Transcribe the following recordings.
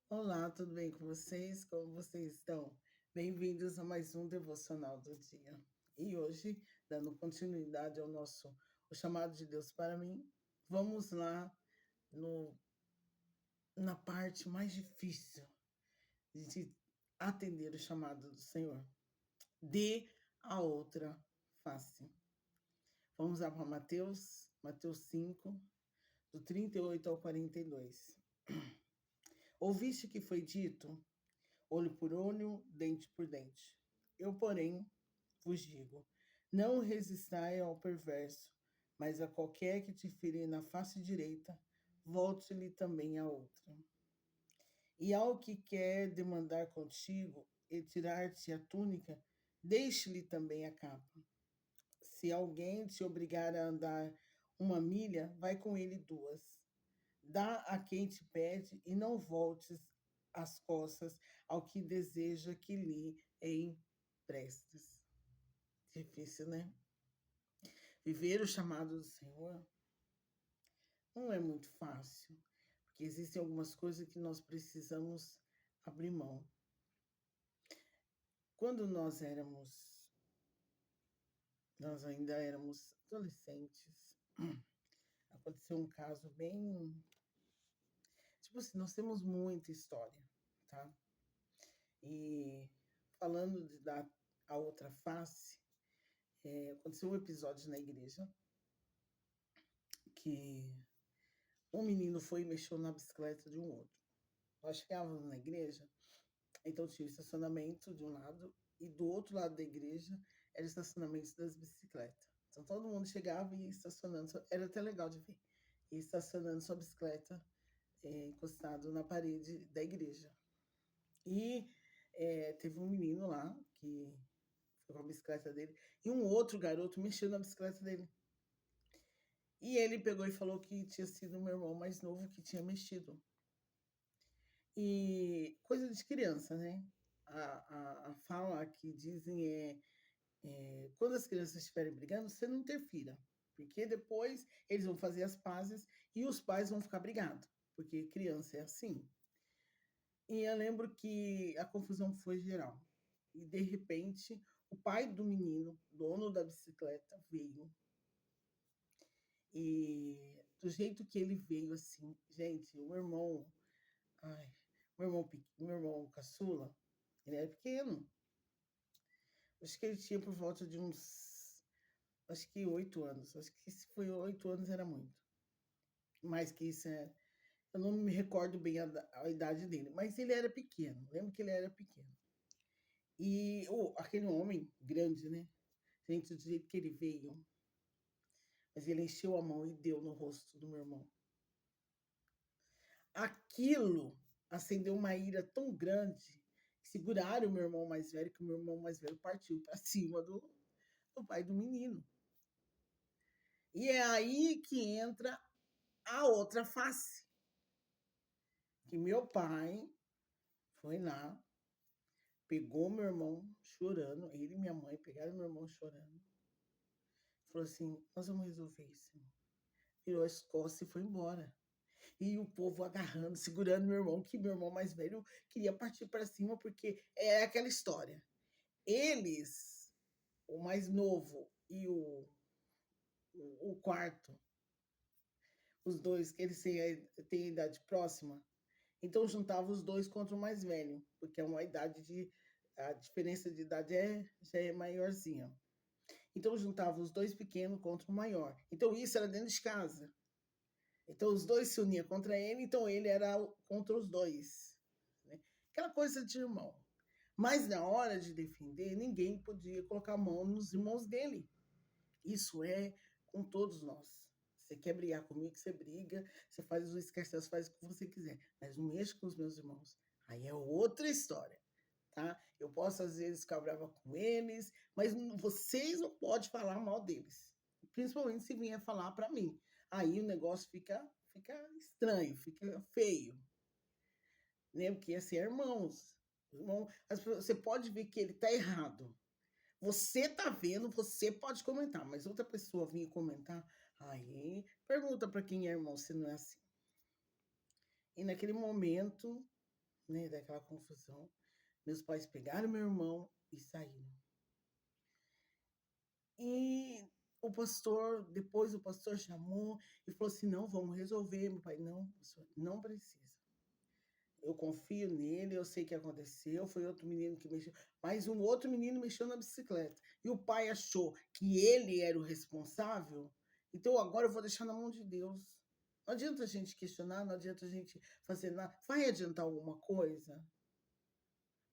Olá, tudo bem com vocês? Como vocês estão? Bem-vindos a mais um devocional do dia. E hoje, dando continuidade ao nosso O Chamado de Deus para mim, vamos lá no, na parte mais difícil de atender o chamado do Senhor. Dê a outra face. Vamos lá para Mateus 5, do 38 ao 42. Ouviste que foi dito: olho por olho, dente por dente. Eu, porém, vos digo: não resistai ao perverso, mas a qualquer que te ferir na face direita, volte-lhe também a outra. E ao que quer demandar contigo e tirar-te a túnica, deixe-lhe também a capa. Se alguém te obrigar a andar 1 milha, vai com ele 2. Dá a quem te pede e não voltes as costas ao que deseja que lhe emprestes. Difícil, né? Viver o chamado do Senhor não é muito fácil, porque existem algumas coisas que nós precisamos abrir mão. Quando nós ainda éramos adolescentes, aconteceu um caso bem, tipo assim, nós temos muita história, tá? E falando de dar a outra face, aconteceu um episódio na igreja que um menino foi e mexeu na bicicleta de um outro. Nós chegávamos na igreja, então tinha o estacionamento de um lado e do outro lado da igreja era o estacionamento das bicicletas. Então todo mundo chegava e ia estacionando, era até legal de ver, ia estacionando sua bicicleta encostado na parede da igreja. E teve um menino lá que foi com a bicicleta dele e um outro garoto mexeu na bicicleta dele. E ele pegou e falou que tinha sido o meu irmão mais novo que tinha mexido. E coisa de criança, né? A fala que dizem quando as crianças estiverem brigando, você não interfira, porque depois eles vão fazer as pazes e os pais vão ficar brigados, porque criança é assim. E eu lembro que a confusão foi geral. E de repente, o pai do menino, dono da bicicleta, veio. E do jeito que ele veio, assim, gente, o meu irmão, ai, o meu irmão caçula, ele era pequeno. Acho que ele tinha por volta de uns, acho que 8 anos. Acho que se foi 8 anos era muito. Mais que isso, eu não me recordo bem a idade dele, mas ele era pequeno. Lembro que ele era pequeno. E aquele homem grande, né? Gente, do jeito que ele veio, mas ele encheu a mão e deu no rosto do meu irmão. Aquilo acendeu uma ira tão grande que seguraram o meu irmão mais velho, que o meu irmão mais velho partiu para cima do pai do menino. E é aí que entra a outra face. Que meu pai foi lá, pegou meu irmão chorando, ele e minha mãe pegaram meu irmão chorando. Falou assim: nós vamos resolver isso. Virou as costas e foi embora. E o povo agarrando, segurando meu irmão, que meu irmão mais velho queria partir para cima, porque é aquela história. Eles, o mais novo e o quarto, os dois, que eles têm a idade próxima, então juntava os dois contra o mais velho, porque é uma idade de. A diferença de idade já é maiorzinha. Então juntava os dois pequenos contra o maior. Então isso era dentro de casa. Então os dois se uniam contra ele, então ele era contra os dois. Né? Aquela coisa de irmão. Mas na hora de defender, ninguém podia colocar a mão nos irmãos dele. Isso é com todos nós. Você quer brigar comigo, você briga, você faz o esqueceu, você faz o que você quiser. Mas não mexa com os meus irmãos. Aí é outra história. Tá? Eu posso, às vezes, ficar brava com eles, mas vocês não podem falar mal deles. Principalmente se vier falar para mim. Aí o negócio fica estranho, fica feio. Né? Porque assim, é irmãos. Você pode ver que ele está errado. Você tá vendo, você pode comentar, mas outra pessoa vir comentar, aí pergunta para quem é irmão se não é assim. E naquele momento, né, daquela confusão. Meus pais pegaram meu irmão e saíram. E depois o pastor chamou e falou assim: não, vamos resolver. Meu pai, não, pastor, não precisa. Eu confio nele, eu sei o que aconteceu. Foi outro menino que mexeu, mas um outro menino mexeu na bicicleta. E o pai achou que ele era o responsável. Então agora eu vou deixar na mão de Deus. Não adianta a gente questionar, não adianta a gente fazer nada. Vai adiantar alguma coisa?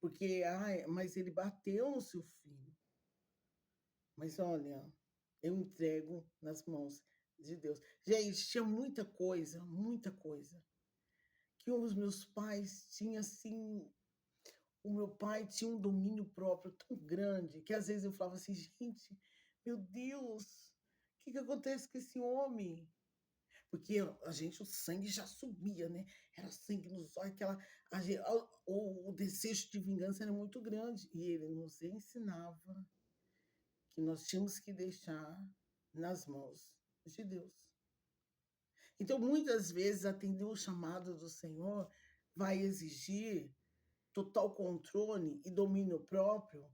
Porque, mas ele bateu no seu filho. Mas olha, eu entrego nas mãos de Deus. Gente, tinha muita coisa, que os meus pais tinham assim. O meu pai tinha um domínio próprio tão grande que às vezes eu falava assim, gente, meu Deus, o que acontece com esse homem? Porque a gente, o sangue já subia, né? Era sangue nos olhos, o desejo de vingança era muito grande. E ele nos ensinava que nós tínhamos que deixar nas mãos de Deus. Então, muitas vezes, atender o chamado do Senhor vai exigir total controle e domínio próprio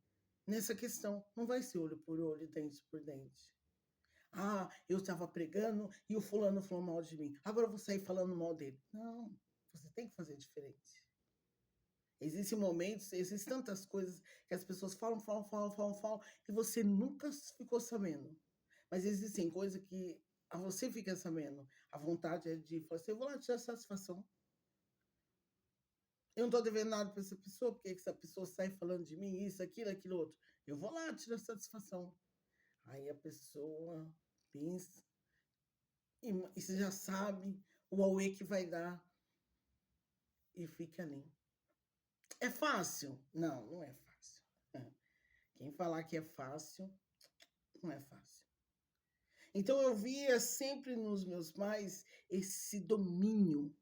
nessa questão. Não vai ser olho por olho, dente por dente. Eu estava pregando e o fulano falou mal de mim. Agora eu vou sair falando mal dele. Não, você tem que fazer diferente. Existem momentos, existem tantas coisas que as pessoas falam, e você nunca ficou sabendo. Mas existem coisas que você fica sabendo. A vontade é de falar assim, eu vou lá tirar satisfação. Eu não estou devendo nada para essa pessoa, porque essa pessoa sai falando de mim, isso, aquilo outro. Eu vou lá tirar satisfação. Aí a pessoa pensa, e você já sabe o auê que vai dar, e fica ali. É fácil? Não, não é fácil. Quem falar que é fácil, não é fácil. Então eu via sempre nos meus pais esse domínio,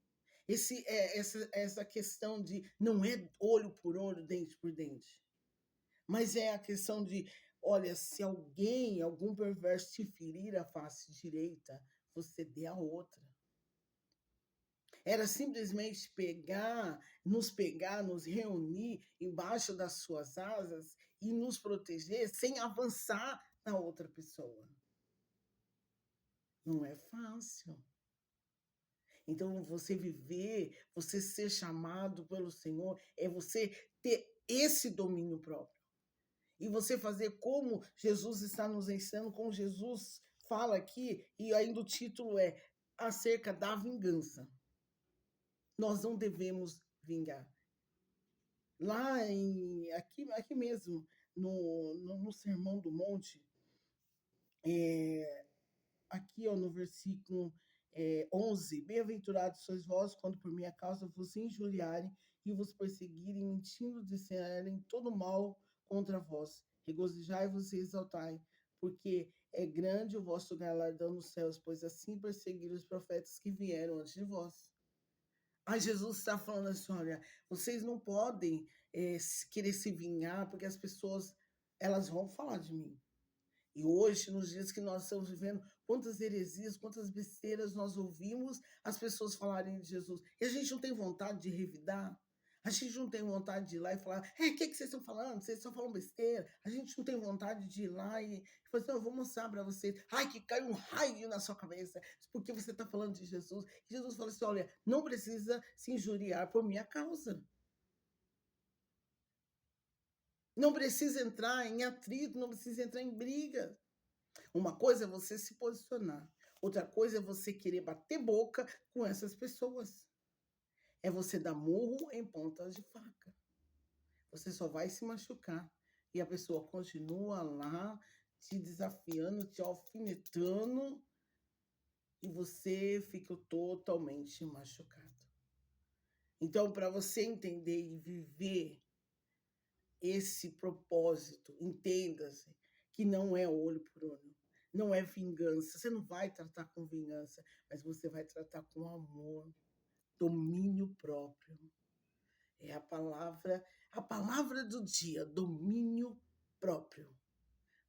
essa questão de não é olho por olho, dente por dente, mas é a questão de, olha, se algum perverso te ferir a face direita, você dê a outra. Era simplesmente nos reunir embaixo das suas asas e nos proteger sem avançar na outra pessoa. Não é fácil. Então, você ser chamado pelo Senhor, é você ter esse domínio próprio. E você fazer como Jesus está nos ensinando, como Jesus fala aqui, e ainda o título é acerca da vingança. Nós não devemos vingar. Lá aqui mesmo, no Sermão do Monte, aqui no versículo 11, bem-aventurados sois vós, quando por minha causa vos injuriarem e vos perseguirem, mentindo, disserem todo mal contra vós. Regozijai-vos e exaltai, porque é grande o vosso galardão nos céus, pois assim perseguiram os profetas que vieram antes de vós. Jesus está falando assim, olha, vocês não podem querer se vingar, porque as pessoas, elas vão falar de mim. E hoje, nos dias que nós estamos vivendo, quantas heresias, quantas besteiras nós ouvimos as pessoas falarem de Jesus. E a gente não tem vontade de revidar. A gente não tem vontade de ir lá e falar, o que vocês estão falando? Vocês estão falando besteira. A gente não tem vontade de ir lá e falar assim, eu vou mostrar para vocês. Que cai um raio na sua cabeça, porque você está falando de Jesus. E Jesus fala assim, olha, não precisa se injuriar por minha causa. Não precisa entrar em atrito, não precisa entrar em briga. Uma coisa é você se posicionar, outra coisa é você querer bater boca com essas pessoas. É você dar murro em pontas de faca. Você só vai se machucar. E a pessoa continua lá te desafiando, te alfinetando, e você fica totalmente machucado. Então, para você entender e viver esse propósito, entenda-se que não é olho por olho, não é vingança. Você não vai tratar com vingança, mas você vai tratar com amor, domínio próprio. É a palavra do dia, domínio próprio.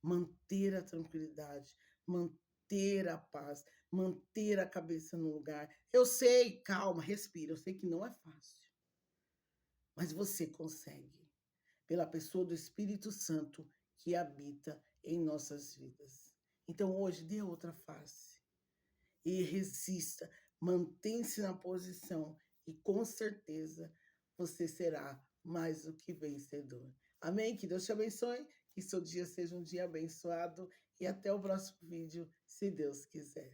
Manter a tranquilidade, manter a paz, manter a cabeça no lugar. Eu sei, calma, respira, eu sei que não é fácil. mas você consegue, pela pessoa do Espírito Santo que habita em nossas vidas. Então hoje dê outra face e resista, mantenha-se na posição e com certeza você será mais do que vencedor. Amém? Que Deus te abençoe, que seu dia seja um dia abençoado e até o próximo vídeo, se Deus quiser.